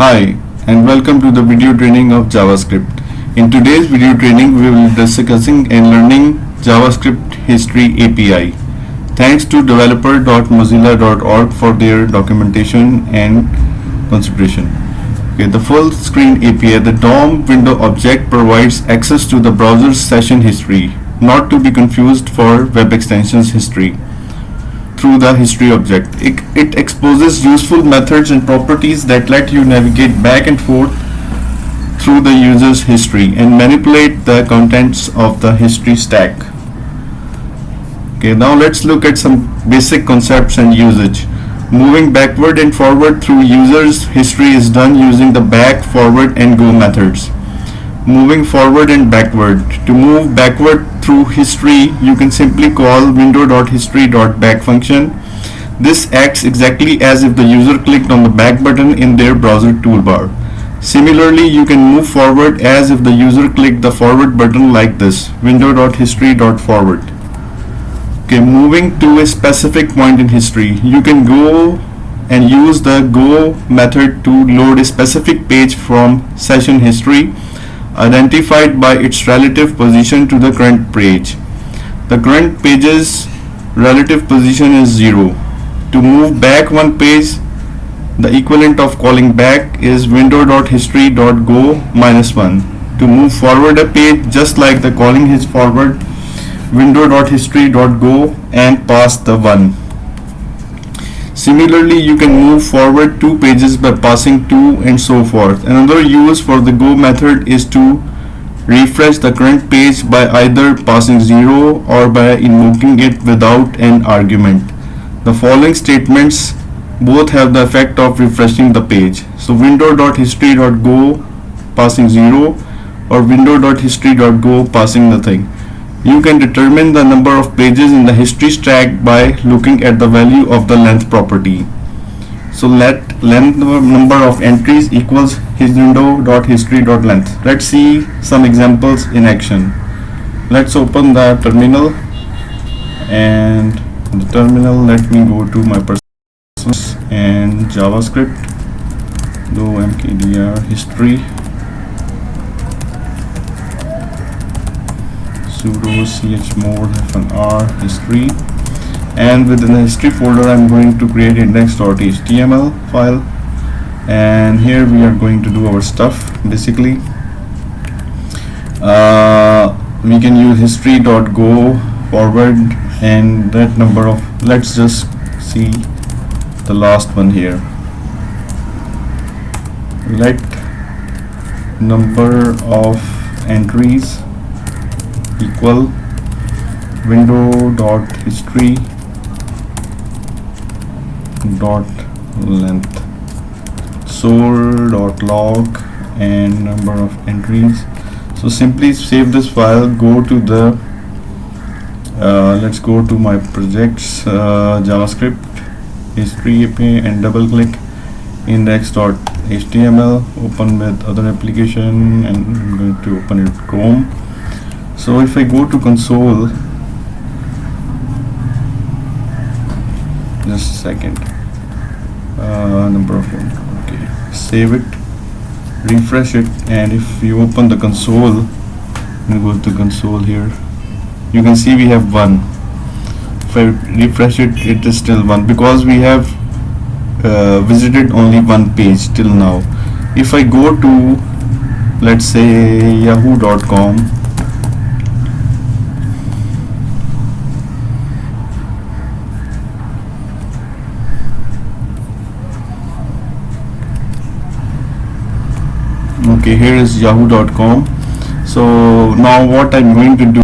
Hi, and welcome to the video training of JavaScript. In today's video training, we will be discussing and learning JavaScript History API. Thanks to developer.mozilla.org for their documentation and consideration. Okay, the full screen API, the DOM window object provides access to the browser's session history, not to be confused for web extensions history. Through the history object, it exposes useful methods and properties that let you navigate back and forth through the user's history and manipulate the contents of the history stack. Okay, now let's look at some basic concepts and usage. Moving backward and forward through user's history is done using the back, forward, and go methods. Moving forward and backward. To move backward through history, you can simply call window.history.back function. This acts exactly as if the user clicked on the back button in their browser toolbar. Similarly, you can move forward as if the user clicked the forward button like this, window.history.forward. Okay, moving to a specific point in history, you can go and use the go method to load a specific page from session history identified by its relative position to the current page. The current page's relative position is 0. To move back one page, the equivalent of calling back is window.history.go -1. To move forward a page, just like the calling is forward, window.history.go and pass the 1. Similarly, you can move forward 2 pages by passing 2 and so forth. Another use for the go method is to refresh the current page by either passing 0 or by invoking it without an argument. The following statements both have the effect of refreshing the page. So window.history.go passing 0 or window.history.go passing nothing. You can determine the number of pages in the history stack by looking at the value of the length property. So let length number of entries equals window.history.length. Let's see some examples in action. Let's open the terminal, and in the terminal let me go to my personal and JavaScript, do mkdir history sudo chmod-r history, and within the history folder I'm going to create index.html file, and here we are going to do our stuff. Basically we can use history.go forward and that number of, let's just see the last one here. Let number of entries equal window.history.length soul.log and number of entries. So simply save this file, go to the let's go to my projects, JavaScript history API, and double click index.html, open with other application, and I'm going to open it with Chrome. So if I go to console, just a second, number of, okay, save it, refresh it, and if you open the console and go to console here, you can see we have 1. If I refresh it, it is still 1 because we have visited only one page till now. If I go to, let's say, yahoo.com, okay, here is yahoo.com. So now what I'm going to do